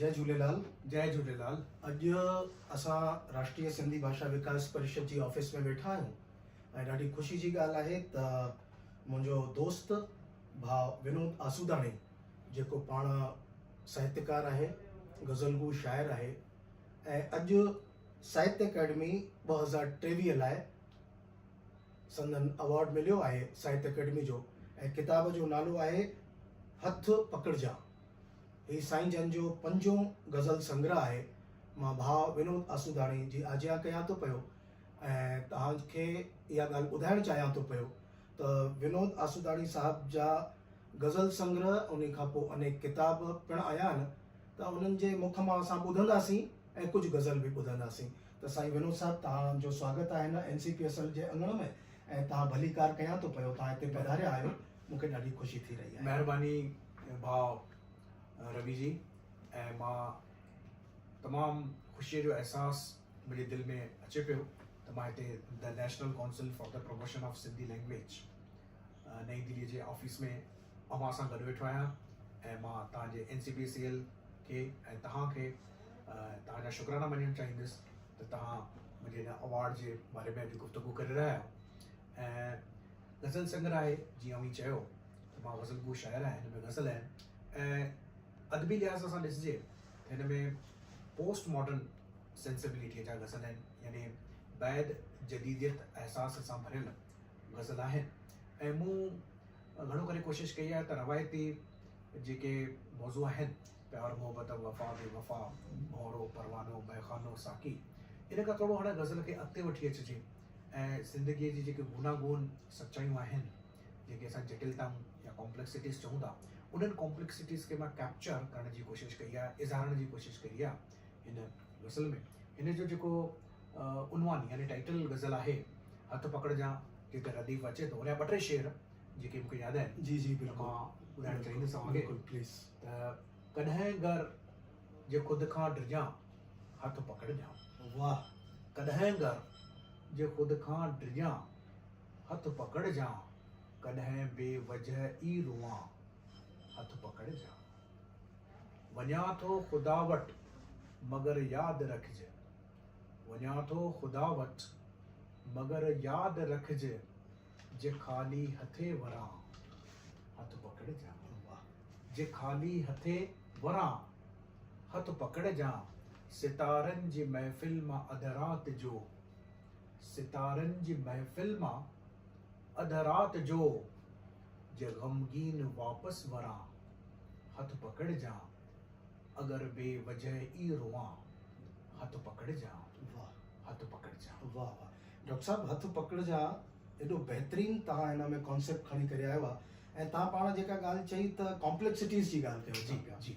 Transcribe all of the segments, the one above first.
जय झूलेलाल। जय झूलेलाल। अॼु असां राष्ट्रीय सिंधी भाषा विकास परिषद जी ऑफिस में वेठा आहियूं ऐं ॾाढी ख़ुशी जी ॻाल्हि आहे त मुंहिंजो दोस्त भाउ विनोद आसूदाणी जेको पाण साहित्यकार आहे, गज़लगू शाइर आहे ऐं अॼु साहित्य अकेडमी 2023 लाइ संदन अवॉर्ड मिलियो आहे साहित्य अकेडमी जो ऐं किताब जो नालो आहे हथ पकड़जां। ही साईं जन जो 5हों गज़ल संग्रह आहे। मां भाउ विनोद आसूदाणी जी आज्ञा कयां थो पियो ऐं तव्हांखे इहा ॻाल्हि ॿुधाइणु चाहियां थो पियो त विनोद आसूदाणी साहब जा गज़ल संग्रह उन खां पोइ अनेक किताब पिणु आया आहिनि त उन्हनि जे मुख मां असां ॿुधंदासीं ऐं कुझु गज़ल बि ॿुधंदासीं। त साईं विनोद साहब, तव्हांजो स्वागत आहे हिन NCPSL जे अंगण में ऐं तव्हां भली कार कयां थो पियो, तव्हां हिते पधारिया आहियो, मूंखे ॾाढी ख़ुशी थी रही आहे। महिरबानी भाउ रवि जी। ऐं मां तमामु ख़ुशीअ जो अहसासु मुंहिंजे दिलि में अचे पियो त मां हिते the national council for the promotion of Sindhi language नई दिल्ली जे ऑफिस में अवां सां गॾु वेठो आहियां ऐं मां तव्हांजे NCPSL खे ऐं तव्हांखे तव्हांजा शुक्राना मञणु चाहींदुसि त तव्हां मुंहिंजे हिन अवॉर्ड जे बारे में अॼु गुफ़्तगू करे रहिया आहियो। ऐं गज़ल संग्रह आहे, जीअं उन्ही चयो त मां गज़लगू शाइर आहियां, हिन में गज़ल आहिनि ऐं अदबी लिहाज़ सां ॾिसिजे हिन में पोस्ट मॉडर्न सेंसिबिलिटीअ जा गज़ल आहिनि, यानी बैद जदीदियत एहसास सां भरियल गज़ल आहिनि। ऐं मूं घणो करे कोशिशि कई आहे त रवायती जेके मौज़ू आहिनि, प्यार मोहबत वफ़ा बेवफ़ा भौरो परवानो मैखानो साकी, इन खां थोरो हाणे गज़ल खे अॻिते वठी अचिजे ऐं ज़िंदगीअ जी जेके गूनागून सचायूं आहिनि, जेके असां जटिलताऊं या कॉम्प्लेक्सिटीज़ चऊं था, उन्हनि कॉम्प्लेक्सिटीज़ खे मां कैप्चर करण जी कोशिशि कई आहे, इज़हारण जी कोशिशि कई आहे हिन गज़ल में। हिन जो जेको उनवान यानी टाइटल गज़ल आहे हथ पकड़जां, जिते रदीफ़ अचे थो, उन जा 2-3 शेर जेके मूंखे यादि आहिनि, जी जी बिल्कुलु मां ॿुधाइणु चाहींदुसि तव्हांखे। प्लीज़। त कॾहिं घर जे ख़ुदि खां डिॼां हथ पकड़जां। वाह। कॾहिं घर जे ख़ुदि खां डिॼां हथ पकड़जां, कॾहिं बेवजह ई रुआं हथ पकड़जां। वञा थो ख़ुदा वटि मगर यादि रखिजे, वञा थो ख़ुदा वटि मगर यादि रखिजे, जे ख़ाली हथे वरां हथ पकड़जां। जे ख़ाली हथे वरां हथ पकड़जां, सितारनि जी महफ़िल मां अधु राति जो, सितारनि जी महफ़िल मां अधु राति जो, जे ग़मगीन वापसि वरां हथ पकड़जां, अगर बेवजह ई रुआं हथ पकड़जां। वाह। हथ पकड़जां। वाह वाह। डॉक्टर साहब, हथ पकड़जां एॾो बहितरीनु तव्हां हिन में कॉन्सेप्ट खणी करे आयो आहे ऐं तव्हां पाण जेका ॻाल्हि चई त कॉम्प्लेक्सिटीज़ जी ॻाल्हि कयो जी पिया, जी।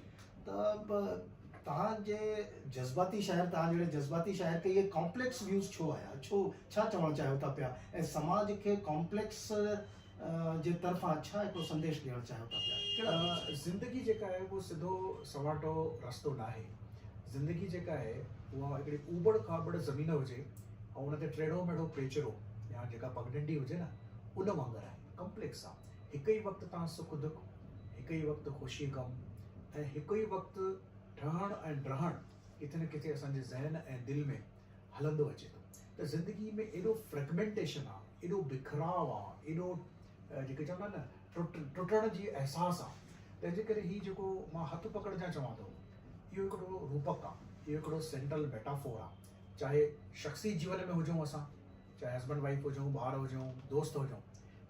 त तव्हांजे जज़्बाती शाइर, तव्हां जहिड़े जज़्बाती शाइर खे इहे कॉम्प्लेक्स व्यूज़ छो आया, छो छा चवणु चाहियो था पिया ऐं समाज खे कॉम्प्लेक्स जे तरफ़ां छा हिकिड़ो संदेश ॾियणु चाहियो था पिया? ज़िंदगी जेका आहे उहो सिधो सवाटो रस्तो न आहे। ज़िंदगी जेका आहे उहा हिकिड़ी ऊबड़ खाबड़ ज़मीन हुजे ऐं उन ते टेढ़ो मेढ़ो पेचरो या जेका पगडंडी हुजे न, उन वांगुरु आहे, कॉम्प्लेक्स आहे। हिकु ई वक़्तु तव्हां सुख दुख, हिकु ई वक़्तु ख़ुशी गम ऐं हिकु ई वक़्तु ठहणु ऐं रहणु किथे न किथे असांजे ज़हन ऐं दिलि में हलंदो अचे थो। त ज़िंदगी में एॾो फ्रेगमेंटेशन आहे, एॾो बिखराव आहे, एॾो जेके चवंदा आहिनि न टुटण जी अहसासु आहे। तंहिंजे करे हीउ जेको मां हथ पकड़जां चवां थो, इहो हिकिड़ो रूपक आहे, इहो हिकिड़ो सेंट्रल मेटाफोर आहे। चाहे शख़्सी जीवन में हुजूं असां, चाहे हस्बैंड वाइफ हुजूं, ॿार हुजूं, दोस्त हुजूं,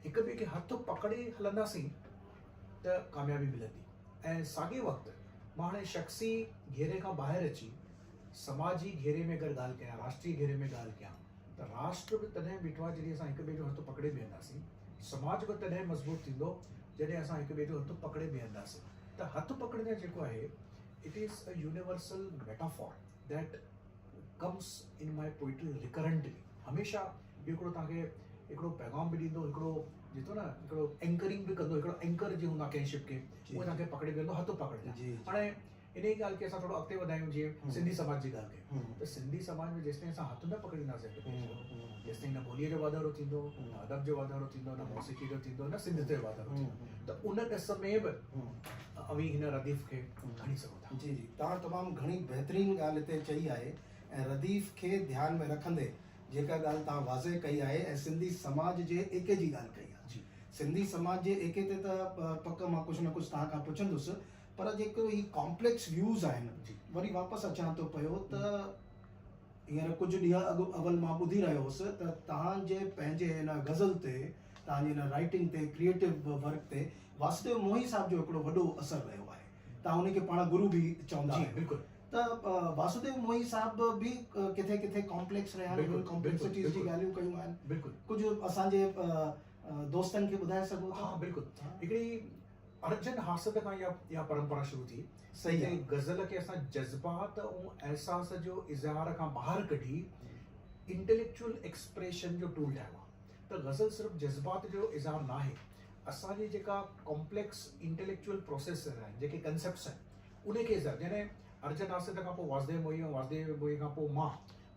हिक ॿिए खे हथ पकड़े हलंदासीं त कामयाबी मिलंदी। ऐं साॻे वक़्तु मां हाणे शख़्सी घेरे खां ॿाहिरि अची समाजी घेरे में अगरि ॻाल्हि कयां, राष्ट्रीय घेरे में ॻाल्हि कयां, त राष्ट्र बि तॾहिं बीठो आहे जॾहिं असां हिक ॿिए जो हथ पकड़े बीहंदासीं। समाज बि तॾहिं मज़बूत थींदो जॾहिं असां हिक ॿिए जो हथ पकड़े बीहंदासीं। त हथ पकड़णु जेको आहे, it is a universal metaphor that comes in my poetry recurrently. हमेशह हिकिड़ो तव्हांखे हिकिड़ो पैगाम बि ॾींदो, हिकिड़ो जेको न हिकिड़ो एंकरिंग बि कंदो, हिकिड़ो एंकर जी हूंदा कंहिं शिप खे, उहो तव्हांखे पकड़े बीहंदो, हथ पकड़जां। हाणे इन ई ॻाल्हि खे असां थोरो अॻिते वधायूं जीअं सिंधी समाज जी ॻाल्हि कयूं हम्म। त सिंधी समाज में जेसिताईं असां हथ न पकड़ींदासीं हिक ॿिए जो, हम्म। जेसिताईं न ॿोलीअ जो वाधारो थींदो, न अदब जो वाधारो थींदो, न मौसीक़ी जो थींदो, न सिंधियत जो वाधारो थींदो, त उन ॾिस में बि अवी हिन रदीफ़ खे खणी सघूं था। जी जी, तव्हां तमामु घणी बहितरीनु ॻाल्हि हिते चई आहे ऐं रदीफ़ खे ध्यान में रखंदे जेका ॻाल्हि तव्हां वाज़े कई आहे ऐं सिंधी समाज जे एके जी ॻाल्हि कई आहे। जी सिंधी समाज जे एके ते त पक मां कुझु न कुझु तव्हां खां पुछंदुसि, पर जेको ही कॉम्प्लेक्स व्यूज़ आहिनि, जी वरी वापसि अचां थो पियो त हींअर कुझु ॾींहं अवल मां ॿुधी रहियो हुउसि त तव्हांजे पंहिंजे हिन गज़ल ते, तव्हांजी हिन राइटिंग ते, क्रिएटिव वर्क ते वासुदेव मोही साहब जो हिकिड़ो वॾो असरु रहियो आहे। तव्हां उनखे पाण गुरु बि चवंदा जी आहियो। बिल्कुलु त वासुदेव मोही साहब बि किथे किथे कॉम्प्लेक्स रहिया आहिनि, बिल्कुलु, कॉम्प्लेक्सिटीज़ जी बिल्कुलु, ॻाल्हियूं कयूं आहिनि। बिल्कुलु कुझु असांजे दोस्तनि खे ॿुधाए सघो था? हाँ बिल्कुलु। हिकिड़ी अर्जन हासद खां इहा परंपरा शुरू थी। सही आहे। गज़ल खे असां जज़्बात ऐं अहसास जो इज़हार खां ॿाहिरि कढी इंटेलेक्चुअल एक्सप्रेशन जो टूल ठाहियो आहे। त गज़ल सिर्फ़ु जज़्बात जो इज़हार न आहे, असांजी जेका कॉम्प्लेक्स इंटेलेक्चुअल प्रोसेस आहिनि, जेके कंसेप्ट्स आहिनि, उनखे इज़हार, जॾहिं अर्जन हासद खां पोइ वासुदेव मोही ऐं वासुदेव मोही खां पोइ मां,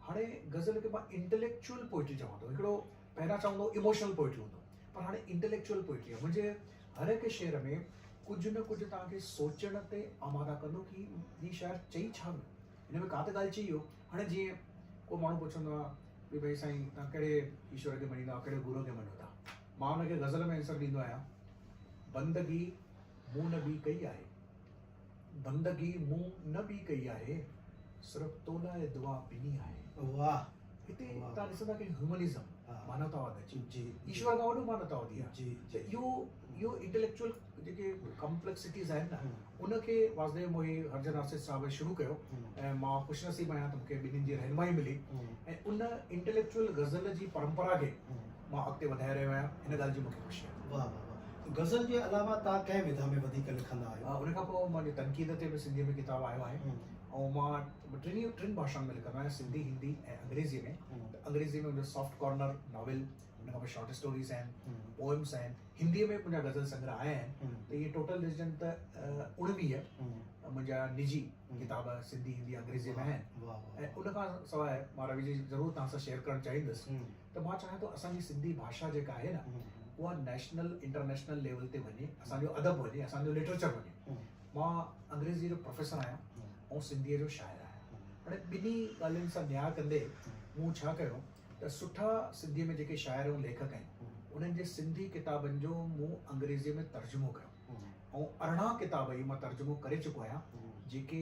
हाणे गज़ल खे मां इंटेलेक्चुअल पोइट्री चवां थो। हिकिड़ो पहिरियां चवंदो इमोशनल पोइट्री हूंदो, पर हाणे इंटेलेक्चुअल पोइट्री आहे। मुंहिंजे हर हिकु शेर में कुझु न कुझु तव्हांखे सोचण ते आमादा कंदो कि हीअ शायर चई छा वियो, हिन में का त ॻाल्हि चई हो। हाणे जीअं को माण्हू पुछंदो आहे कि भई साईं तव्हां कहिड़े ईश्वर खे मञींदा, कहिड़े गुरू खे मञो था, मां हुनखे गज़ल में आंसर ॾींदो आहियां, बंदगी मूं न बि कई आहे, बंदगी मूं न बि कई आहे, सिर्फ़ु तो लाइ दुआ ॾिनी आहे। वाह। हिते तव्हां ॾिसंदा कि ह्यूमनिज़म, मानवतावाद अची, जी ईश्वर खां वॾो मानवतावादी आहे। जी त इहो इंटेलेक्चुअल जेके कॉम्प्लेक्सिटीज़ आहिनि न, उनखे वासुदेव मोही, अर्जन हासिद साहब शुरू कयो ऐं मां ख़ुशनसीब आहियां त मूंखे ॿिन्हिनि जी रहनुमाई मिली ऐं उन इंटेलेक्चुअल गज़ल जी परंपरा खे मां अॻिते वधाए रहियो आहियां। हिन ॻाल्हि जी मूंखे ख़ुशी आहे। वाह वाह। गज़ल जे अलावा तव्हां कंहिं विधा में वधीक लिखंदा आहियो? उन खां पोइ मुंहिंजी तनक़ीद ते बि सिंधीअ में किताबु आयो आहे ऐं मां टिनि भाषाउनि में लिखंदो आहियां, सिंधी, हिंदी ऐं अंग्रेज़ी में। त अंग्रेज़ी में मुंहिंजो सॉफ्ट कॉर्नर नॉवेल, उन खां पोइ शॉर्ट स्टोरीज़ आहिनि, पोएम्स आहिनि, हिंदीअ में मुंहिंजा गज़ल संग्रह आया आहिनि। त इहे टोटल ॾिसजनि त 19 मुंहिंजा निजी किताब सिंधी, हिंदी, अंग्रेज़ी में आहिनि। ऐं उन खां सवाइ मां रवि जी ज़रूरु तव्हां सां शेयर करणु चाहींदुसि त मां चाहियां थो असांजी सिंधी भाषा जेका आहे न, उहा नेशनल इंटरनेशनल लेवल ते वञे, असांजो अदब वञे, असांजो लिटरेचर वञे। मां अंग्रेज़ी जो प्रोफेसर आहियां ऐं सिंधीअ जो शाइर आहियां। हाणे ॿिन्ही ॻाल्हियुनि सां न्याय कंदे मूं छा कयो त सुठा सिंधीअ में जेके शाइर ऐं लेखक आहिनि, उन्हनि जे सिंधी किताबनि जो मूं अंग्रेज़ीअ में तर्जुमो कयो ऐं 18 किताब ई मां तर्जुमो करे चुको आहियां, जेके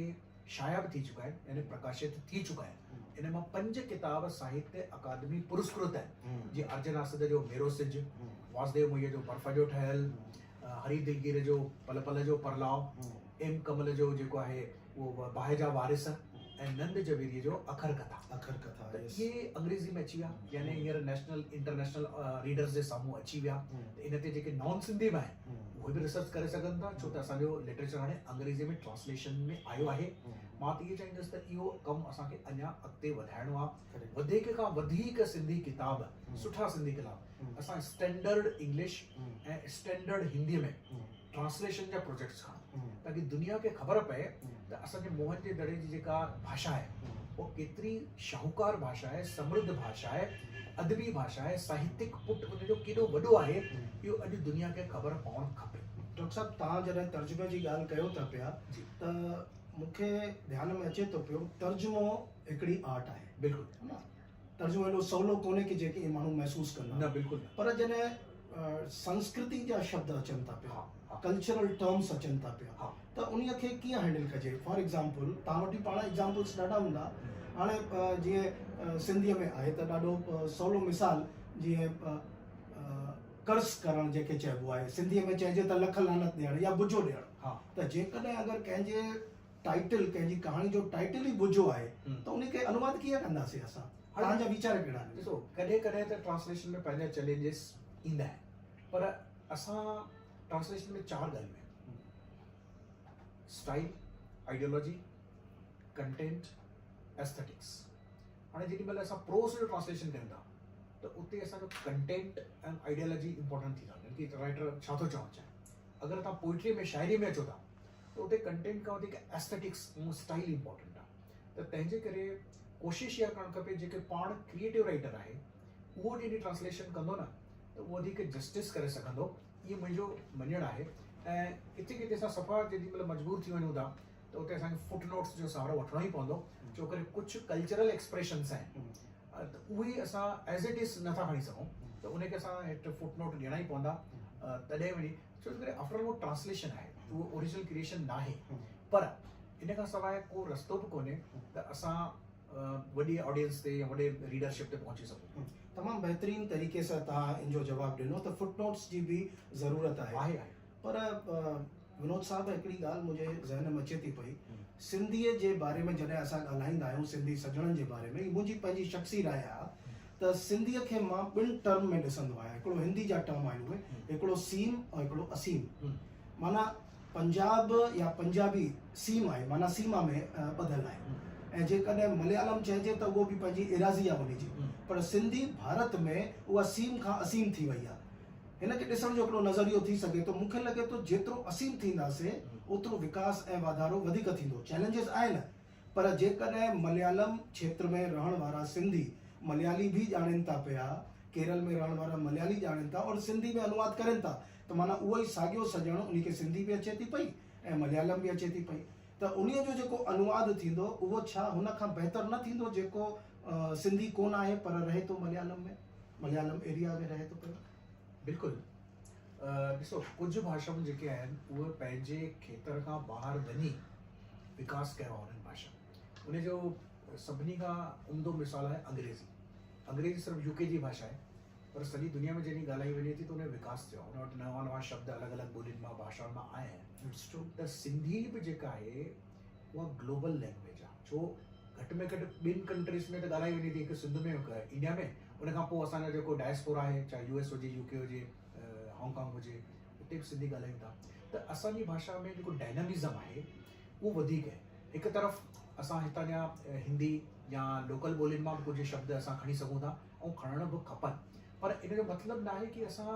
शाया बि थी चुका आहिनि, यानी प्रकाशित थी चुका आहिनि। इन मां 5 किताब साहित्य अकादमी पुरस्कृत आहिनि, जीअं अर्जन हासिद जो मेरो सिज, वासुदेव मोहीअ जो बर्फ़ जो ठहियल, हरी दिलगीर जो पल पल जो परलाव, एम कमल जो जेको आहे उहो बाहि जा वारिस ऐं नंद जवेरीअ जो अखर कथा। त इहे अंग्रेज़ी में अची विया, यानी हींअर नेशनल इंटरनेशनल रीडर्स जे साम्हूं अची विया। त इन ते जेके नॉन सिंधी में आहिनि उहे बि रिसर्च करे सघनि था, छो त असांजो लिटरेचर हाणे अंग्रेज़ी में ट्रांसलेशन में आयो आहे। मां त इहो चाहींदुसि त इहो कमु असांखे अञा अॻिते वधाइणो आहे। वधीक खां वधीक सिंधी किताब, सुठा सिंधी किताब असां स्टैंडर्ड इंग्लिश ऐं स्टैंडर्ड हिंदीअ में ट्रांसलेशन जा प्रोजेक्ट्स खणूं, ताकी दुनिया खे ख़बर पए त असांजे मोहन जे दड़े जी जेका भाषा आहे वो केतिरी शाहूकार भाषा आहे, समृद्ध भाषा आहे, अदबी भाषा आहे, साहित्यिक पुट उनजो केॾो वॾो आहे, इहो अॼु दुनिया खे ख़बर पवणु खपे। डॉक्टर साहब, तव्हां जॾहिं तर्जुमे जी ॻाल्हि कयो था पिया त मूंखे ध्यान में अचे थो पियो, तर्जुमो हिकिड़ी आर्ट आहे। बिल्कुलु, तर्जुमो एॾो सवलो कोन्हे कि जेके माण्हू महसूसु कंदा, न बिल्कुलु। पर जॾहिं संस्कृति जा शब्द अचनि था पिया, कल्चरल टर्म्स अचनि था पिया, त उन्हीअ खे कीअं हैंडल कजे? फॉर एग्ज़ाम्पल, तव्हां वटि पाण एग्ज़ाम्पल्स ॾाढा हूंदा। हाणे जीअं सिंधीअ में आहे त ॾाढो सवलो मिसाल, जीअं कर्ज़ करणु जेके चइबो आहे, सिंधीअ में चइजे त लख लानत ॾियणु या बुझो ॾियणु। त जेकॾहिं अगरि कंहिंजे टाइटल, कंहिंजी कहाणी जो टाइटल ई बुझो आहे त उनखे अनुवाद कीअं कंदासीं असां? तव्हांजा वीचार कहिड़ा आहिनि? ॾिसो, कॾहिं कॾहिं त ट्रांसलेशन में पंहिंजा चैलेंजिस ईंदा आहिनि, पर असां ट्रांसलेशन में 4 ॻाल्हियूं आहिनि: स्टाइल, आइडियोलॉजी, कंटेंट, एस्थेटिक्स। हाणे जेॾी महिल असां प्रोस जो ट्रांसलेशन कयूं था त उते असांजो कंटेंट ऐं आइडियोलॉजी इंपॉर्टेंट थी था, यानी कि राइटर छा थो चवणु चाहे। अगरि तव्हां पोइट्री में, शाइरी में अचो था त उते कंटेंट खां वधीक एस्थेटिक्स ऐं स्टाइल इंपॉर्टेंट आहे। त तंहिंजे करे कोशिशि इहा करणु खपे जेके पाण क्रिएटिव राइटर आहे उहो जॾहिं ट्रांसलेशन कंदो न त उहो वधीक जस्टिस करे सघंदो, इहो मुंहिंजो मञणु आहे। ऐं किथे किथे असां सफ़ा जेॾीमहिल मजबूर थी वञूं था त उते असांखे फुट नोट्स जो सहारो वठिणो ई पवंदो, छो करे कुझु कल्चरल एक्सप्रेशन्स आहिनि त उहे असां एज़ इट इज़ नथा खणी सघूं, त उनखे असां हेठि फुट नोट ॾियणा ई पवंदा तॾहिं वञी, छो करे आफ्टर उहो ट्रांसलेशन आहे, उहो ओरिजिनल क्रिएशन न आहे। पर इन खां सवाइ को रस्तो बि कोन्हे त असां वॾी ऑडियंस ते या वॾे रीडरशिप ते पहुची सघूं। तमामु बहितरीन तरीक़े सां तव्हां इन जो जवाबु ॾिनो त फुट नोट्स जी बि ज़रूरत आहे। पर विनोद साहब हिकिड़ी ॻाल्हि मुंहिंजे ज़हन में अचे थी पई, सिंधीअ जे बारे में जॾहिं असां ॻाल्हाईंदा आहियूं, सिंधी सॼणनि जे बारे में, मुंहिंजी पंहिंजी शख़्सी राय आहे त सिंधीअ खे मां ॿिनि टर्म में ॾिसंदो आहियां। हिकिड़ो हिंदी जा टर्म आहिनि उहे, हिकिड़ो सीम ऐं हिकिड़ो असीम। माना पंजाब या पंजाबी सीम आहे, माना सीमा में ॿधल आहे, ऐं जेकॾहिं मलयालम चइजे त उहो बि पंहिंजी एराज़ी आहे उनजी, पर सिंधी भारत में उहा सीम खां असीम थी वई आहे। हिनखे ॾिसण जो हिकिड़ो नज़रियो थी सघे थो। मूंखे लॻे थो जेतिरो असीम थींदासीं ओतिरो विकास ऐं वाधारो वधीक थींदो। चैलेंजिस आहिनि, पर जेकॾहिं मलयालम क्षेत्र में रहण वारा सिंधी मलयाली बि ॼाणनि था पिया, केरल में रहण वारा मलयाली ॼाणनि था और सिंधी में अनुवाद करनि था, त माना उहो ई साॻियो सॼण उनखे सिंधी बि अचे थी पई ऐं मलयालम बि अचे थी पई। त उन जो जेको अनुवाद थींदो उहो छा हुन खां बहितर न थींदो जेको सिंधी कोन आहे पर रहे थो मलयालम में, मलयालम एरिया में रहे थो पियो? बिल्कुलु। ॾिसो, कुझु भाषाऊं जेके आहिनि उहे पंहिंजे खेत्र खां ॿाहिरि वञी विकास कयो आहे उन्हनि भाषा। उनजो सभिनी खां उम्दो मिसाल आहे अंग्रेज़ी। अंग्रेज़ी सिर्फ़ु यूके जी भाषा आहे, पर सॼी दुनिया में जॾहिं ॻाल्हाई वञे थी त उन विकास थियो आहे, उन वटि नवां नवां शब्द अलॻि अलॻि ॿोलियुनि मां भाषाउनि मां आया आहिनि। त सिंधी बि जेका आहे उहा ग्लोबल लैंग्वेज आहे, छो घटि में घटि ॿिनि कंट्रीज़ में त ॻाल्हाई वञे थी, हिकु सिंध में हिकु इंडिया में, उनखां पोइ असांजो जेको डायस्पोरा आहे, चाहे US हुजे, UK हुजे, हांगकांग हुजे, उते बि सिंधी ॻाल्हायूं था। त असांजी भाषा में जेको डायनामिज़म आहे उहो वधीक आहे। हिकु तरफ़ असां हितां जा हिंदी या लोकल ॿोलियुनि मां बि कुझु शब्द असां खणी सघूं था ऐं खणण बि खपनि, पर इन जो मतिलबु न आहे कि असां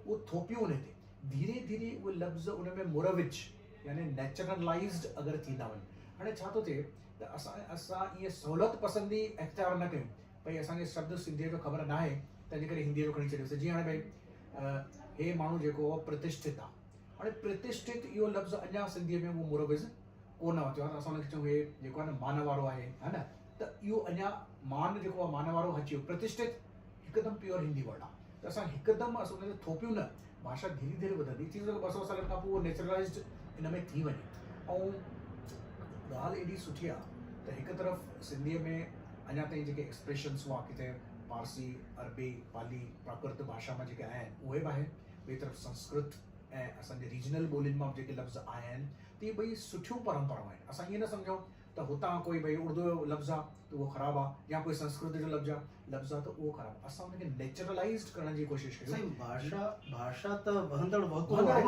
उहो थोपियूं उन ते, धीरे धीरे उहे लफ़्ज़ उन में मुरविज यानी नेचुरलाइज़्ड अगरि थींदा वञनि। हाणे छा थो थिए त असां ईअं सहूलियत पसंदी इख़्तियार न कयूं, भई असांखे शब्द सिंधीअ जो ख़बर न आहे तंहिंजे करे हिंदीअ जो खणी छॾियोसीं। जीअं हाणे भई हे माण्हू जेको प्रतिष्ठित आहे, हाणे प्रतिष्ठित इहो लफ़्ज़ अञा सिंधीअ में उहो मुरविज़ कोन वरितो आहे, त असां हुनखे चऊं हे जेको आहे न मान वारो आहे, है न, त इहो अञा मान जेको आहे मान वारो अची वियो। प्रतिष्ठित हिकदमि प्योर हिंदी वर्ड आहे, त असां हिकदमि असां हुनखे थोपियूं न, भाषा धीरे धीरे वधंदी, थी सघे 200 सालनि खां पोइ उहो नेचुरलाइज़्ड इन में थी वञे। ऐं ॻाल्हि एॾी सुठी आहे त हिकु तरफ़ सिंधीअ में अञा ताईं जेके एक्सप्रेशन्स हुआ किथे पारसी, अरबी, पाली, प्राकृत भाषा में जेके आया आहिनि उहे बि आहिनि, ॿिए तरफ़ संस्कृत ऐं असांजे रीजनल ॿोलियुनि मां जेके लफ़्ज़ आया आहिनि, त इहे ॿई सुठियूं परंपराऊं आहिनि। असां ईअं न सम्झूं त हुतां कोई भई उर्दू जो लफ़्ज़ आहे त उहो ख़राबु आहे, या कोई संस्कृत जो लफ़्ज़ आहे त उहो ख़राबु आहे। असां हुनखे नेचुरलाइज़्ड करण जी कोशिशि कयूं। भाषा त वहंदड़ वहकुरो आहे न,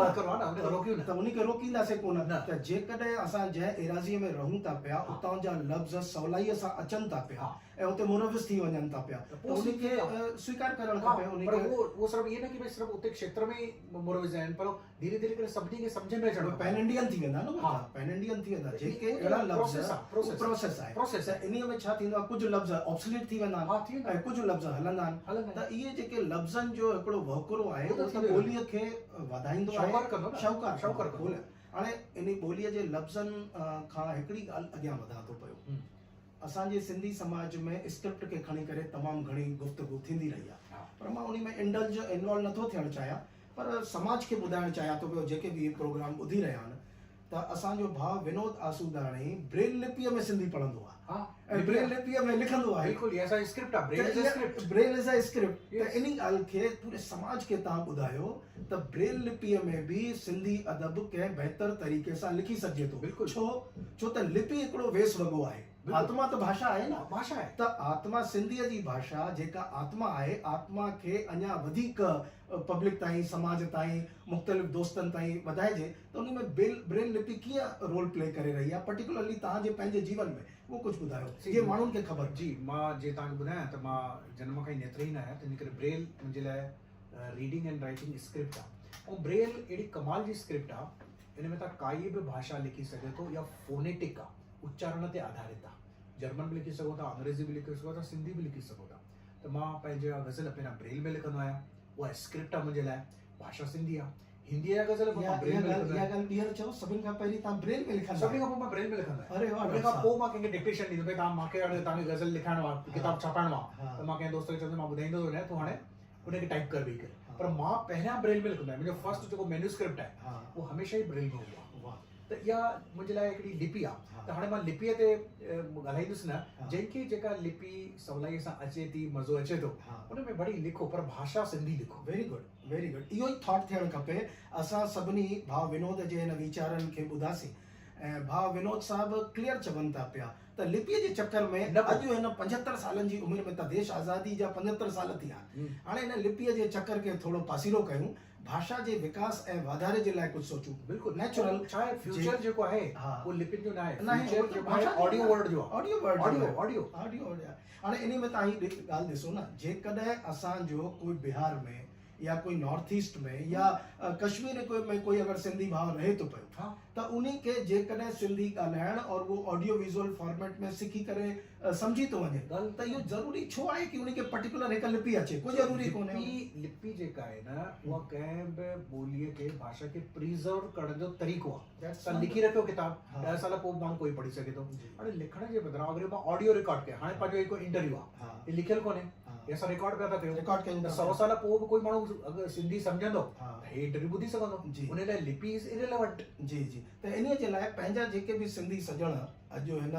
त उनखे रोकींदासीं कोन। त जेकॾहिं असां जंहिं एराज़ीअ में रहूं था पिया उतां जा लफ़्ज़ सवलाईअ सां अचनि था पिया ऐं उते मुरविज़ थी वञनि था पिया, त उनखे स्वीकार करणु खपे। उहो सिर्फ़ु इहे न कि भई सिर्फ़ु उते क्षेत्र में ई मुरविज़ आहिनि, पर धीरे धीरे करे सभिनी खे सम्झ में अचणु पैन इंडियन थी वेंदा न, पैन इंडियन थी वेंदा जेके अहिड़ा लफ़्ज़ प्रोसेस आहे। त इन में छा थींदो आहे, कुझु लफ़्ज़ ऑब्सोलीट थी वेंदा आहिनि ऐं कुझु लफ़्ज़ हलंदा आहिनि। त इहे जेके लफ़्ज़नि जो हिकिड़ो वहकुरो आहे उहो त ॿोलीअ खे वधाईंदो आहे, शाहूकार। हाणे इन ॿोलीअ जे लफ़्ज़नि खां हिकिड़ी ॻाल्हि अॻियां वधां थो पियो। असांजे सिंधी समाज में स्क्रिप्ट खे खणी करे तमामु घणी गुफ़्तगू थींदी रही आहे, पर मां उन में इन्वॉल्व नथो थियणु चाहियां, पर समाज खे ॿुधाइणु चाहियां थो पियो जेके बि प्रोग्राम ॿुधी रहिया आहिनि, त असांजो भाउ विनोद आसूदाणी ब्रेल लिपीअ में सिंधी पढ़ंदो आहे ऐं ब्रेल लिपीअ में लिखंदो आहे। Braille is a script. त इन ॻाल्हि खे पूरे समाज खे तव्हां ॿुधायो त ब्रेल लिपीअ में बि सिंधी अदब कंहिं बहितर तरीक़े सां लिखी सघिजे थो। छो त लिपि हिकिड़ो वेस वॻो आहे, आत्मा त भाषा आहे न, भाषा आहे। त आत्मा सिंधीअ जी भाषा जेका आत्मा आहे, आत्मा खे अञा वधीक पब्लिक ताईं, समाज ताईं, मुख़्तलिफ़ दोस्तनि ताईं वधाइजे, त उन में ब्रेल लिपि कीअं रोल प्ले करे रही आहे, पर्टिकुलरली तव्हांजे पंहिंजे जीवन में उहो कुझु ॿुधायो जीअं माण्हुनि खे ख़बर। जी, मां जीअं तव्हांखे ॿुधायां त मां जनम खां ई नेत्रहीन आहियां, तंहिंजे करे ब्रेल मुंहिंजे लाइ रीडिंग एंड राइटिंग स्क्रिप्ट आहे। ऐं ब्रेल अहिड़ी कमाल जी स्क्रिप्ट आहे इन में तव्हां काई बि भाषा लिखी सघे थो या फोनेटिक आहे, उच्चारण ते आधारित आहे। जर्मन बि लिखी सघो था, अंग्रेज़ी बि लिखी सघो था, सिंधी बि लिखी सघो था। त मां पंहिंजे गज़ल पहिरियां ब्रेल में लिखंदो आहियां, उहा स्क्रिप्ट आहे मुंहिंजे लाइ, भाषा सिंधी आहे। हिंदी जा गज़ल मां ब्रेल में लिखंदो इहा आहियां। ॻाल्हि ॿीहर चओ, सभिनि खां पहिरीं तव्हां ब्रेल में लिखंदा सभिनी खां पोइ मां ब्रेल में लिखंदो आहियां। अरे वाह, उन खां पोइ मां कंहिंखे डिक्टेशन ॾींदो भई तव्हां मूंखे हाणे तव्हांखे गज़ल लिखाइणो आहे, किताब छापाइणो आहे, हाँ। त मां कंहिं दोस्त खे चवंदो मां ॿुधाईंदो वञां तूं हाणे उनखे टाइप कर वेही करे। हाँ। पर मां पहिरियां ब्रेल में लिखंदो आहियां। मुंहिंजो फर्स्ट जेको मैन्यूस्क्रिप्ट आहे हाँ। उहो हमेशह ई ब्रेल में हूंदो आहे। वाह। त इहा मुंहिंजे लाइ हिकिड़ी लिपि आहे। हाँ। त हाणे मां लिपीअ ते ॻाल्हाईंदुसि न, हाँ। जंहिंखे जेका लिपि सवलाईअ सां अचे थी, मज़ो अचे थो, हाँ। उन में भली लिखो, पर भाषा सिंधी लिखो। Very good, very good. इहो ई थॉट थियणु खपे। असां सभिनी भाउ विनोद जे हिन वीचारनि खे ॿुधासीं ऐं भाउ विनोद साहब क्लियर चवनि था पिया त लिपीअ जे चक्कर में न पोइ। अॼु हिन 75 सालनि जी उमिरि में त देश आज़ादी जा 75 साल थी विया। हाणे हिन लिपीअ जे चक्कर खे थोरो पासीरो कयूं, भाषा जे विकास ऐं वाधारे जे लाइ कुझु सोचूं। बिल्कुलु नेचुरल छा आहे, फ्यूचर जेको आहे हाँ। उहो लिपियुनि जो न आहे, न आहे, फ्यूचर उहो जेको भाषा आहे जो ऑडियो आहे। वर्ड जो आहे। ऑडियो वर्ड ऑडियो जो ऑडियो ऑडियो वर्ड आहे। हाणे इन में तव्हां ही ॻाल्हि ॾिसो न, जेकॾहिं असांजो कोई बिहार में या कोई नॉर्थ ईस्ट में या कश्मीर में कोई अगर सिंधी भाव रहे तो पियो, हाँ। त उन्हीं के जेकॾहिं सिंधी ॻाल्हाइण और वो ऑडियो विजुअल फॉर्मेट में सिखी करे सम्झी तो वञे, त इहो ज़रूरी छो आहे कि उन्हीं के पर्टिकुलर हिकु लिपि अचे? कोई ज़रूरी कोन्हे। लिपि जेका आहे न, उहा कंहिं बि ॿोलीअ खे, भाषा खे प्रिज़र्व करण जो तरीक़ो आहे। That's तव्हां wonderful। लिखी रखियो किताब, हाँ। 10 साल पोइ माण्हू कोई पढ़ी सघे थो। जी। हाणे लिखण जे बदिरां अगरि मां ऑडियो रिकॉर्ड कयां, हाणे पंहिंजो हिकु इंटरव्यू आहे, हाँ। हे लिखियल कोन्हे, हाँ। हे असां रिकॉर्ड पिया था कयूं, रिकॉर्ड कयूं त था। 100 साल पोइ बि कोई माण्हू अगरि सिंधी सम्झंदो हाँ। त हे इंटरव्यू ॿुधी सघंदो। जी। उन लाइ लिपि इज़ इररिलेवेंट। जी जी। त इन जे लाइ पंहिंजा जेके बि सिंधी सॼण अॼु हिन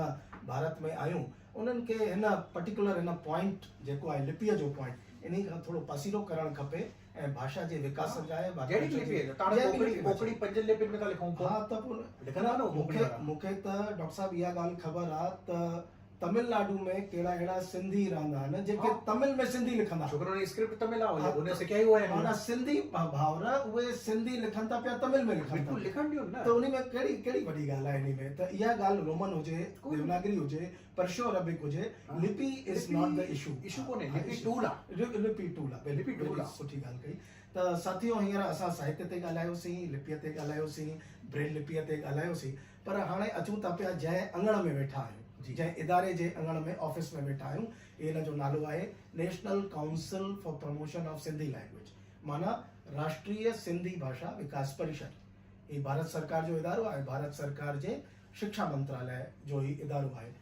भारत में आहियूं, उन्हनि खे हिन पर्टिकुलर हिन पॉइंट जेको आहे लिपीअ जो पॉइंट, इन खां थोरो पासीरो करणु खपे ऐं भाषा जे विकास लाइ जहिड़ी लिपि आहे, तव्हां मोकड़ी 5 लिपियुनि में था लिखूं पोइ हा, त पोइ लिखंदा न मोकड़ी वारा। मूंखे त डॉक्टर साहब इहा ॻाल्हि ख़बर आहे त तमिलनाडु में कहिड़ा अहिड़ा सिंधी रहंदा आहिनि जेके हाँ। तमिल में सिंधी लिखंदा। छोकिरो उन स्क्रिप्ट तमिल आहे, हाँ, उन सिखिया ई हुआ माना आहिनि। सिंधी भाउर उहे सिंधी लिखनि था पिया, तमिल में लिखनि बिल्कुलु था। लिखण ॾियो न। त उन में कहिड़ी कहिड़ी वॾी ॻाल्हि आहे इन में? त इहा ॻाल्हि रोमन हुजे, देवनागरी हुजे, पर्शियो अरबिक हुजे, हाँ। लिपि is not the issue. Issue कोन्हे, लिपि टूल आहे। लिपि टूल आहे, लिपि टूल आहे। सुठी ॻाल्हि कई। त साथियो, हींअर असां साहित्य ते ॻाल्हायोसीं, लिपीअ ते ॻाल्हायोसीं, ब्रेल लिपीअ ते ॻाल्हायोसीं, पर हाणे अचूं था पिया जंहिं अङण में वेठा आहियूं, जंहिं इदारे जे अङण में ऑफिस में वेठा आहियूं, हिन जो नालो आहे national council for promotion of Sindhi language, माना राष्ट्रीय सिंधी भाषा विकास परिषद। ही भारत सरकार जो इदारो आहे, भारत सरकार जे शिक्षा मंत्रालय जो ही इदारो आहे।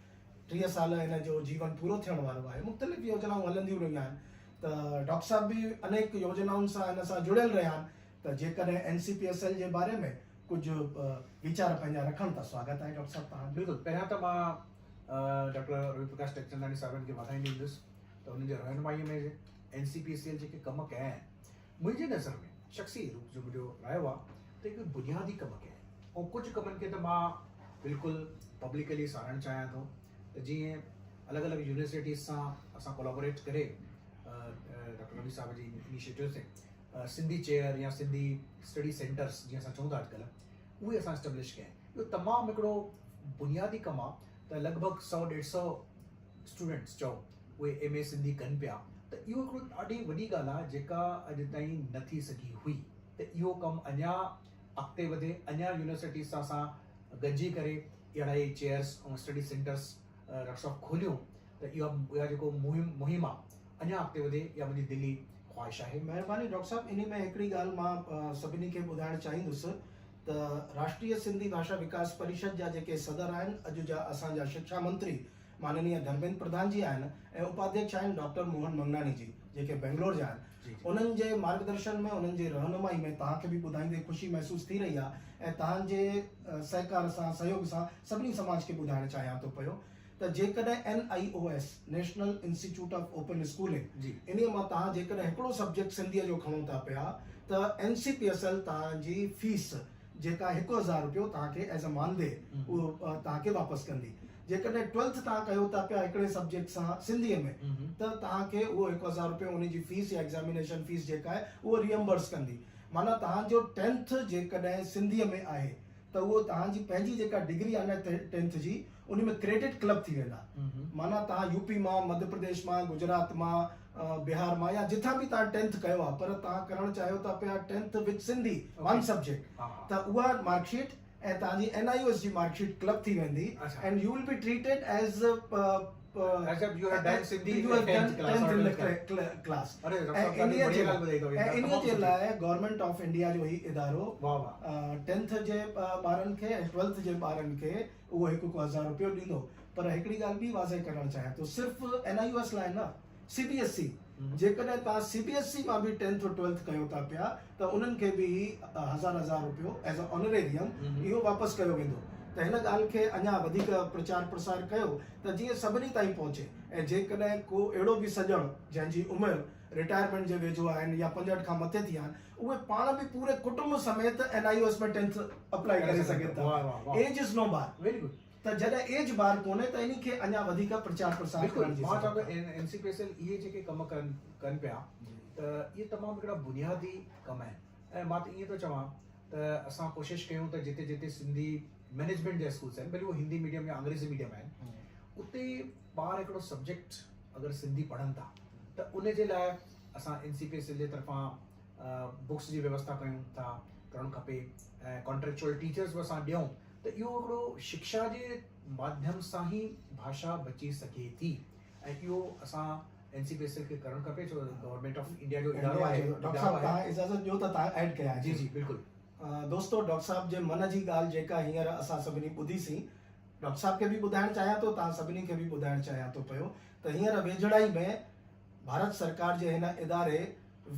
30 साल हिन जो जीवन पूरो थियण वारो आहे। मुख़्तलिफ़ योजनाऊं हलंदियूं रहियूं आहिनि। त डॉक्टर साहब बि अनेक योजनाउनि सां हिन सां जुड़ियल रहिया आहिनि। त जेकॾहिं NCPSL जे बारे में कुझु वीचार पंहिंजा रखनि था, स्वागत आहे डॉक्टर साहब तव्हां। बिल्कुलु। पहिरियां त मां डॉक्टर रवि प्रकाश टेकचंदानी साहिबनि खे वाधायूं ॾींदुसि त उन्हनि जे रहनुमाईअ में NCPSL जेके कम कया आहिनि, मुंहिंजे नज़र में शख़्सी रूप जो मुंहिंजो रायो आहे त हिकु बुनियादी कम कया आहिनि। ऐं कुझु कमनि खे त मां बिल्कुलु पब्लिकली साराइणु चाहियां थो। त जीअं अलॻि अलॻि यूनिवर्सिटीज़ सां असां कोलैबोरेट करे डॉक्टर रवि साहब जी इनिशिएटिव से सिंधी चेयर या सिंधी स्टडी सेंटर्स जीअं असां चऊं था अॼुकल्ह, उहे असां एस्टेब्लिश कया आहिनि। इहो तमामु हिकिड़ो बुनियादी कमु आहे। त लॻभॻि 100-150 स्टूडेंट्स चओ उहे MA सिंधी कनि पिया। त इहो हिकिड़ो ॾाढी वॾी ॻाल्हि आहे जेका अॼु ताईं न थी सघी हुई। त इहो कमु अञा अॻिते वधे, अञा यूनिवर्सिटीज़ सां असां गॾिजी करे अहिड़ा ई चेयर्स ऐं स्टडी सेंटर्स डॉक्टर साहब खोलियूं, त इहा जेको मुहिम आहे अञा अॻिते वधे, इहा मुंहिंजी दिली ख़्वाहिश आहे। महिरबानी डॉक्टर साहब। इन में हिकिड़ी ॻाल्हि मां सभिनी खे ॿुधाइणु चाहींदुसि त राष्ट्रीय सिंधी भाषा विकास परिषद जा जेके सदर आहिनि, अॼु जा असांजा शिक्षा मंत्री माननीय धर्मेंद्र प्रधान जी आहिनि ऐं उपाध्यक्ष आहिनि डॉक्टर मोहन मंगनानी जी, जेके बेंगलोर जा आहिनि। उन्हनि जे मार्गदर्शन में, उन्हनि जे रहनुमाई में तव्हांखे बि ॿुधाईंदे ख़ुशी महसूस थी रही आहे ऐं तव्हांजे सहकार सां, सहयोग सां सभिनी समाज खे ॿुधाइणु चाहियां थो पियो त जेकॾहिं NIOS national institute of open schooling, इन मां तव्हां जेकॾहिं हिकिड़ो सब्जेक्ट सिंधीअ जो खणो था पिया, त NCPSL तव्हांजी फीस जेका 1000 रुपयो तव्हांखे एज़ अ मानदे उहो तव्हांखे वापसि कंदी। जेकॾहिं 12th तव्हां कयो था पिया हिकिड़े सब्जेक्ट सां सिंधीअ में, त तव्हांखे उहो 1000 रुपयो उनजी फीस या एग्ज़ामिनेशन फीस जेका आहे उहो रियम्बर्स कंदी। माना तव्हांजो 10th जेकॾहिं सिंधीअ में आहे त उहो तव्हांजी पंहिंजी जेका डिग्री आहे न 10th जी उन में क्रेडिट क्लब थी वेंदा। माना तव्हां यूपी मां, मध्य प्रदेश मां, गुजरात मां, बिहार मां या जिथां बि तव्हां 10th कयो आहे पर तव्हां करणु चाहियो था पिया 10th with Sindhi one subject, त उहा मार्कशीट ऐं तव्हांजी NIOS जी मार्कशीट क्लब थी वेंदी and you will be treated as as if you have done Sindhi you have done 10th tenth in the class. class. अरे ऐं इन्हीअ जे लाइ गवर्नमेंट ऑफ इंडिया जो ही इदारो वाह वाह 10th जे ॿारनि खे ऐं 12th जे ॿारनि खे उहो हिकु 1000 रुपयो ॾींदो। पर हिकिड़ी ॻाल्हि ॿी वाज़े करणु चाहियां थो, सिर्फ़ु NIOS लाइ न, CBSE जेकॾहिं तव्हां CBSE मां बि 10th और 12th कयो था पिया त उन्हनि खे बि 1000 रुपयो एज अ ऑनरेरियम इहो वापसि कयो वेंदो। त हिन ॻाल्हि खे अञा वधीक प्रचार प्रसार कयो त जीअं सभिनी ताईं पहुचे ऐं जेकॾहिं को अहिड़ो बि सॼणु जंहिंजी उमिरि रिटायरमेंट जे वेझो आहिनि या 65 खां मथे थी आहिनि उहे पाण बि पूरे कुटुंब समेत NIOS में 10th अप्लाई करे सघनि था। Age is no bar. Very good. त जॾहिं एज बार कोन्हे त इन खे अञा वधीक प्रचार प्रसार करण जी मां ज़रूरत चवां आहे। NCPSL इहे जेके कम कनि पिया त इहे तमामु हिकिड़ा बुनियादी कम आहिनि ऐं मां त ईअं थो चवां त असां कोशिशि कयूं त जिते जिते सिंधी मैनेजमेंट जा स्कूल्स आहिनि, भले उहो हिंदी मीडियम या अंग्रेज़ी मीडियम आहिनि, उते ॿार हिकिड़ो सब्जेक्ट अगरि सिंधी पढ़नि था त उन जे लाइ असां NCPSL जे तरफ़ां बुक्स जी व्यवस्था करणु खपे ऐं कॉन्ट्रेक्चुअल टीचर्स बि असां ॾियूं त इहो हिकिड़ो शिक्षा जे माध्यम सां ई भाषा बची सघे थी ऐं इहो असां NCPSL खे करणु खपे छो गवर्नमेंट ऑफ इंडिया जो इदारो आहे। डॉक्टर साहब तव्हां इजाज़त ॾियो त तव्हां ऐड कया। जी जी बिल्कुलु। दोस्तो डॉक्टर साहब जे मन जी ॻाल्हि जेका हींअर असां सभिनी ॿुधीसीं, डॉक्टर साहब खे बि ॿुधाइणु चाहियां थो, तव्हां सभिनी खे बि ॿुधाइणु चाहियां थो पियो त हींअर वेझड़ाई में भारत सरकार जे हिन इदारे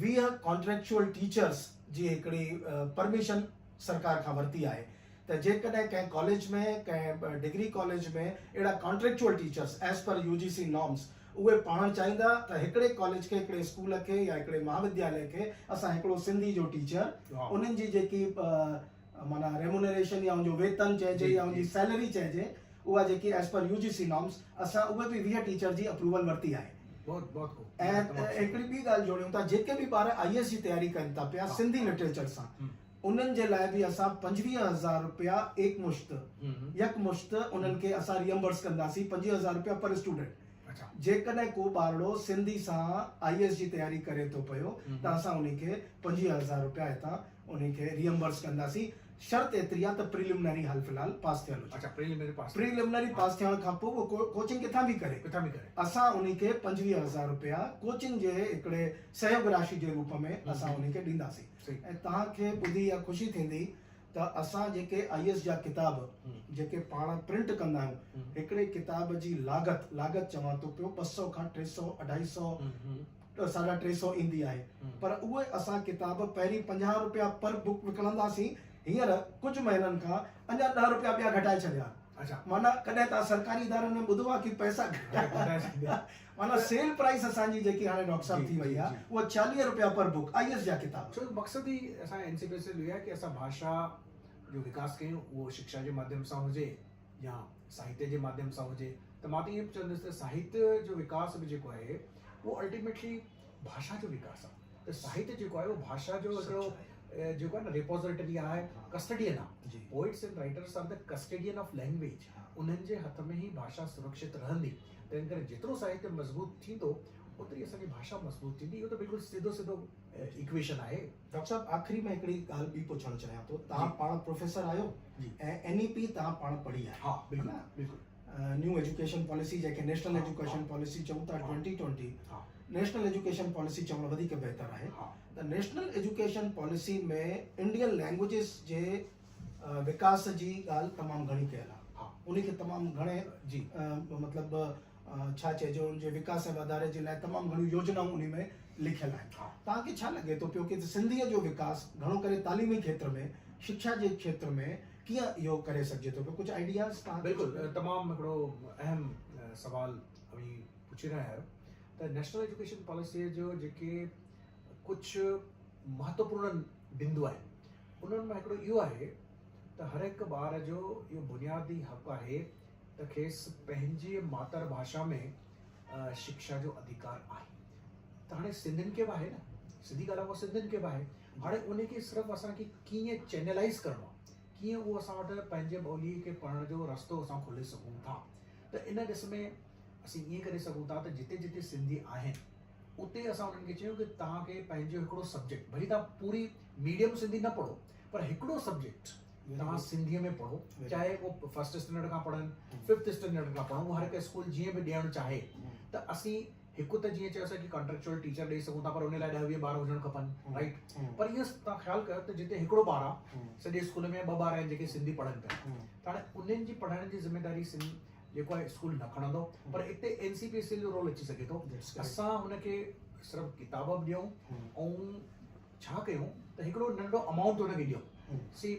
20 कॉन्ट्रेक्चुअल टीचर्स जी हिकिड़ी परमिशन सरकार खां वरिती आहे त जेकॾहिं कंहिं कॉलेज में, कंहिं डिग्री कॉलेज में अहिड़ा contractual teachers as per UGC norms उहे पढ़णु चाहींदा त हिकिड़े कॉलेज खे, हिकिड़े स्कूल खे या हिकिड़े महाविद्यालय खे असां हिकिड़ो सिंधी जो टीचर उन्हनि जी जेकी माना रेम्यूनरेशन या उनजो वेतन चइजे या उनजी सैलरी चइजे उहा जेकी एज पर UGC नॉर्म्स असां उहे बि 20 टीचर जी अप्रूवल वरिती आहे। ऐं हिकिड़ी ॿी ॻाल्हि जोड़ियूं था, जेके बि ॿार IAS जी तयारी कनि था पिया सिंधी लिटरेचर सां उन्हनि जे लाइ बि असां 25,000 रुपया यकमुश्त उन्हनि खे असां रियम्बर्स कंदासीं, 25,000 रुपया पर स्टूडेंट। जेकॾहिं को ॿारड़ो सिंधी सां IAS जी तयारी करे थो पियो त असां उनखे 25,000 रुपया हितां उनखे रियम्बर्स कंदासीं। शर्त एतिरी आहे त प्रिलिमिनरी हाल फिलहाल पास थियल हुजे। प्रिलिमिनरी पास थियण खां पोइ उहो कोचिंग किथां बि करे असां उनखे 25,000 रुपया कोचिंग जे हिकिड़े सहयोग राशि जे रूप में असां उनखे ॾींदासीं। ऐं तव्हांखे ॿुधी इहा ख़ुशी थींदी त असां जेके IAS जा किताब जेके पाण प्रिंट कंदा आहियूं, हिकिड़े किताब जी लागत चवां थो पियो 200 खां 300 250 350 ईंदी आहे, पर उहे असां किताब पहिरीं 50 रुपया पर बुक विकिणंदासीं, हींअर कुझु महीननि खां अञा 10 रुपया ॿिया घटाए छॾिया। माना कॾहिं तव्हां सरकारी इदारनि में ॿुधो आहे कि पैसा माना सेल प्राइस असांजी जेकी हाणे डॉक्टर साहब थी वई आहे उहा 40 रुपया पर बुक IAS जा किताब। छो मक़सद ई असां NCPSL इहो आहे कि असां भाषा जो विकास कयूं, उहो शिक्षा जे माध्यम सां हुजे या साहित्य जे माध्यम सां हुजे। त मां त इहो चवंदुसि त साहित्य जो विकास बि जेको आहे उहो अल्टीमेटली भाषा जो विकास आहे। त साहित्य जेको आहे उहो भाषा जो हिकिड़ो जेको आहे न रिपोजिटरी आहे, कस्टडियन आहे। Poets and writers are the custodian of language. उन्हनि जे हथ में ई भाषा सुरक्षित रहंदी। तंहिं करे जेतिरो साहित्य मज़बूत थींदो ओतिरी असांजी भाषा मज़बूत थींदी। इहो त बिल्कुलु सिधो इक्वेशन आहे। डॉक्टर साहब आख़िरी में हिकिड़ी ॻाल्हि ॿी पुछणु चाहियां थो, तव्हां पाण प्रोफेसर आहियो ऐं NEP तव्हां पाण पढ़ी आहे। हा बिल्कुलु। न्यू एजुकेशन पॉलिसी जेके नेशनल एजुकेशन पॉलिसी चऊं था 2020 नेशनल एजुकेशन पॉलिसी चवणु वधीक बहितर आहे। त नेशनल एजुकेशन पॉलिसी में इंडियन लैंग्वेजिस जे विकास जी ॻाल्हि तमामु घणी कयल आहे। उनखे तमामु घणे मतिलबु छा चइजो उनजे विकास ऐं वधारे जे लाइ तमामु घणियूं योजनाऊं उन में लिखियल आहिनि। तव्हांखे छा लॻे थो पियो कि सिंधीअ जो विकास घणो करे तालीमी खेत्र में, शिक्षा जे खेत्र में कीअं इहो करे सघिजे थो पियो? कुझु आइडियाज़ तव्हां? बिल्कुलु, तमामु हिकिड़ो अहम सवाल अभी पुछी रहिया आहियो। त नेशनल एजुकेशन पॉलिसीअ जो जेके कुझु महत्वपूर्ण बिंदु आहिनि उन्हनि में हिकिड़ो इहो आहे त हर हिकु ॿार जो इहो बुनियादी हक़ आहे त खेसि पंहिंजी मातृभाषा में शिक्षा जो अधिकार आहे। त हाणे सिंधियुनि खे बि आहे न, सिधी ॻाल्हि आहे उहा सिंधियुनि खे बि आहे। हाणे उनखे सिर्फ़ु असांखे कीअं चैनलाइज़ करिणो आहे, कीअं उहो असां वटि पंहिंजे ॿोलीअ खे पढ़ण जो रस्तो असां खोले सघूं था। त इन ॾिस में असीं ईअं करे सघूं था त जिते जिते सिंधी आहिनि उते असां उन्हनि खे चयूं कि तव्हांखे पंहिंजो हिकिड़ो सब्जेक्ट, भली तव्हां पूरी मीडियम सिंधी न पढ़ो पर हिकिड़ो सब्जेक्ट तव्हां सिंधीअ में पढ़ो, चाहे वो फर्स्ट स्टैंडर्ड खां पढ़नि, फिफ्थ स्टैंडर्ड खां पढ़ो, हर हिकु स्कूल जीअं बि ॾियणु चाहे। त असीं हिकु त जीअं चयोसीं कि कॉन्ट्रेक्चुअल टीचर ॾेई सघूं था पर उन लाइ 10-20 ॿार हुजणु खपनि, राइट। पर इहो तव्हां ख़्यालु कयो त जिते हिकिड़ो ॿार आहे सॼे स्कूल में 2 ॿार आहिनि जेके सिंधी पढ़नि पिया, त हाणे उन्हनि जी पढ़ाइण जी ज़िम्मेदारी जेको आहे स्कूल न खणंदो, पर हिते NCPSL जो रोल अची सघे थो। असां हुनखे सिर्फ़ु किताब बि ॾियूं ऐं छा कयूं त हिकिड़ो नंढो अमाउंट हुनखे ॾियूं, सी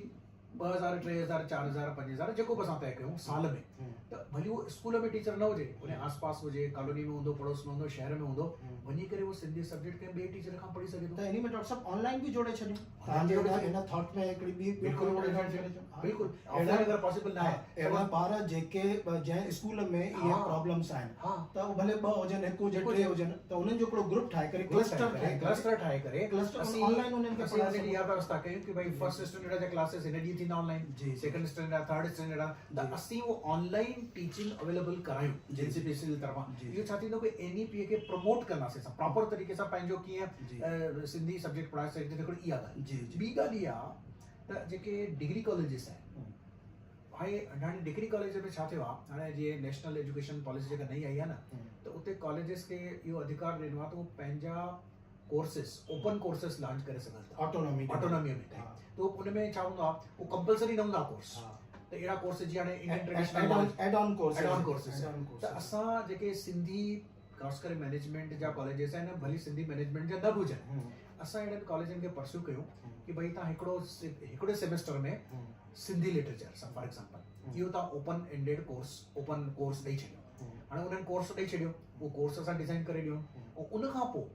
2000, 3000, 4000, 5000 जेको बि असां तय कयूं साल में। त भली उहो स्कूल में टीचर न हुजे, उन आसपास हुजे, कॉलोनी में हूंदो, पड़ोस में हूंदो, शहर में हूंदो, वञी करे उहो सिंधी सब्जेक्ट खे ॿिए टीचर खां पढ़ी सघे थो। त इन में डॉक्टर साहब ऑनलाइन बि जोड़े छॾियूं तव्हांजे इन थॉट में हिकिड़ी ॿी बिल्कुलु ऑनलाइन अगरि पॉसिबल न आहे, अहिड़ा ॿार जेके जंहिं स्कूल में इहे प्रॉब्लम्स आहिनि त उहे भले 2 हुजनि, 1 हुजे, 3 हुजनि, त उन्हनि जो हिकिड़ो ग्रुप ठाहे करे क्लस्टर ठाहे करे असीं ऑनलाइन उन्हनि खे पढ़ाए इहा व्यवस्था कयूं कि भई फर्स्ट स्टैंडर्ड जा क्लासेस हिन ॾींहुं थींदा online, second standard, third standard, त असीं वो ऑनलाइन टीचिंग अवेलेबल करायूं NCPSL जी तरफ़ां। इहो छा थींदो कि NEPA खे प्रमोट कंदासीं असां प्रॉपर तरीक़े सां पंहिंजो कीअं सिंधी सब्जेक्ट पढ़ाए सघिजे। हिकिड़ी इहा ॻाल्हि। ॿी ॻाल्हि इहा त जेके डिग्री कॉलेजिस आहिनि, हाणे डिग्री कॉलेज में छा थियो आहे, हाणे जीअं नेशनल एजुकेशन पॉलिसी जेका नई आई आहे न, त उते कॉलेजिस खे इहो अधिकार ॾिनो आहे त उहो पंहिंजा कोर्सेस, ओपन कोर्सेस लॉन्च करे सघनि था ऑटोनॉमी में। त उन में छा हूंदो आहे, उहो कंपलसरी न हूंदा कोर्स, त अहिड़ा कोर्स जीअं हाणे Indian traditional add on courses. त असां जेके सिंधी ख़ासि करे मैनेजमेंट जा कॉलेजिस आहिनि, भली सिंधी मैनेजमेंट जा न बि हुजनि, असां अहिड़नि कॉलेजनि खे परस्यू कयूं कि भई तव्हां हिकिड़े सेमेस्टर में सिंधी लिटरेचर फॉर एग्जाम्पल इहो तव्हां ओपन एंडेड ओपन कोर्स ॾेई छॾियो। हाणे उन्हनि कोर्स ॾेई छॾियो, उहो कोर्स असां डिज़ाइन करे ॾियूं, ऐं उन खां पोइ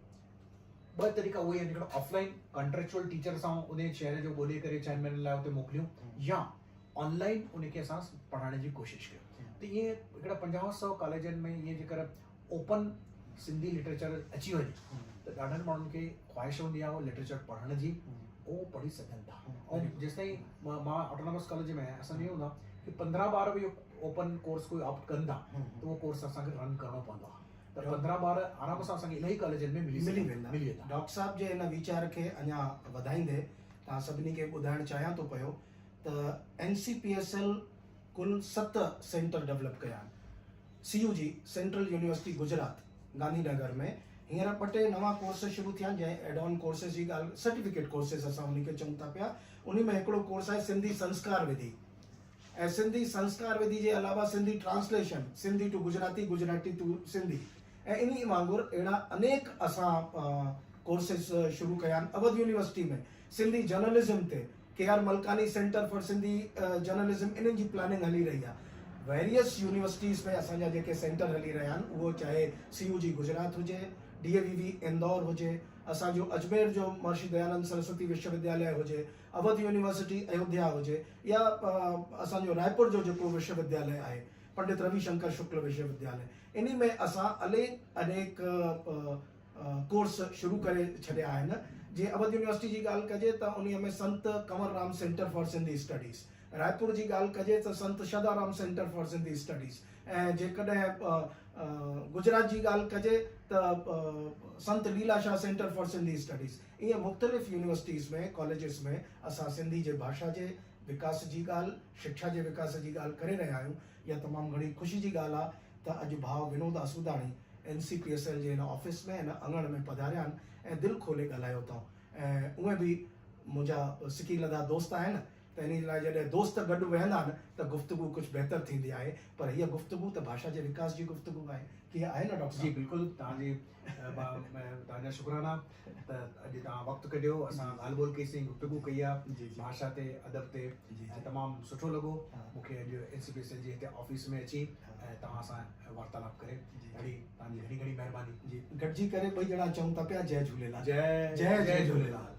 2 तरीक़ा उहे आहिनि, हिकिड़ो ऑफलाइन कॉन्ट्रेक्चुअल टीचर सां उन शहर जो ॻोल्हे करे 6 महीननि लाइ उते मोकिलियूं, या ऑनलाइन उनखे असां पढ़ाइण जी कोशिशि कयूं। त इहे हिकिड़ा 50-100 कॉलेजनि में इहे जेकर ओपन सिंधी लिटरेचर अची वञे त ॾाढनि माण्हुनि खे ख़्वाहिश हूंदी आहे उहो लिटरेचर पढ़ण जी, उहो पढ़ी सघनि था। ऐं जेसिताईं मां ऑटोनॉमस कॉलेज में आहियां, असांजो इहो हूंदो आहे कि 15 ॿार बि ओपन कोर्स कोई ऑप्ट कनि था त उहो कोर्स असांखे रन करणो पवंदो आहे। त 15 ॿार आराम सां असांखे इलाही कॉलेजनि में मिली वेंदा। डॉक्टर साहब जे हिन वीचार खे अञा वधाईंदे तव्हां सभिनी खे ॿुधाइणु चाहियां थो पियो त NCPSL कुल 7 सेंटर डेवलप कया आहिनि। CUG central university Gujarat Gandhinagar में हींअर 2 टे नवां कोर्स शुरू थिया आहिनि, जंहिं एड ऑन कोर्सेस जी ॻाल्हि, सर्टिफिकेट कोर्सेस असां उनखे चऊं था पिया। उन में हिकिड़ो कोर्स आहे सिंधी संस्कार विधि, ऐं सिंधी संस्कार विधि जे अलावा Sindhi translation, Sindhi to Gujarati, Gujarati to Sindhi, ऐं इन वांगुरु अहिड़ा अनेक असां कोर्सेस शुरू कया आहिनि। अवध यूनिवर्सिटी में सिंधी जर्नलिज्म ते KR Malkani centre for Sindhi journalism, इन्हनि जी प्लानिंग हली रही आहे। वेरियस यूनिवर्सिटीज़ में असांजा जेके सेंटर हली रहिया आहिनि, उहो चाहे CUG गुजरात हुजे, DAVV इंदौर हुजे, असांजो अजमेर जो महर्षि दयानंद सरस्वती विश्वविद्यालय हुजे, अवध यूनिवर्सिटी अयोध्या हुजे, या असांजो रायपुर जो जेको विश्वविद्यालय आहे पंडित रविशंकर शुक्ल विश्वविद्यालय, इन में असां अनेक कोर्स शुरू करे छॾिया आहिनि। जीअं अवध यूनिवर्सिटी जी ॻाल्हि कजे त उन में Sant Kanwarram centre for Sindhi studies, Raipur जी ॻाल्हि कजे त Sant Shadaram centre for Sindhi studies, ऐं जेकॾहिं गुजरात जी ॻाल्हि कजे त Sant Lilashah centre for Sindhi studies. ईअं मुख़्तलिफ़ यूनिवर्सिटीज़ में, कॉलेजिस में असां सिंधी जे भाषा जे विकास जी ॻाल्हि, शिक्षा जे विकास जी ॻाल्हि करे रहिया आहियूं। इहा तमामु घणी ख़ुशी जी ॻाल्हि आहे त अॼु भाउ विनोद आसूदाणी NCPSL जे हिन ऑफिस में, हिन अङण में पधारिया आहिनि ऐं दिलि खोले ॻाल्हायो अथऊं। ऐं उहे बि मुंहिंजा सिकी लधा दोस्त आहिनि, त इन लाइ जॾहिं दोस्त गॾु वेहंदा आहिनि त गुफ़्तगू कुझु बहितर थींदी आहे। पर हीअ गुफ़्तगू त भाषा जे विकास जी गुफ़्तगू आहे। कीअं आहे न डॉक्टर साहब? जी बिल्कुलु, तव्हांजा शुक्राना त अॼु तव्हां वक़्तु कढियो, असां ॻाल्हि ॿोल कईसीं, गुफ़्तगू कई आहे भाषा ते, अदब ते, ऐं तमामु सुठो लॻो मूंखे अॼु NCPSL जे हिते ऑफिस में अची ऐं तव्हां सां वार्तालाप करे। ॾाढी तव्हांजी घणी घणी महिरबानी। गॾिजी करे 2 ॼणा चऊं था पिया जय झूलेलाल। जय झूलेलाल।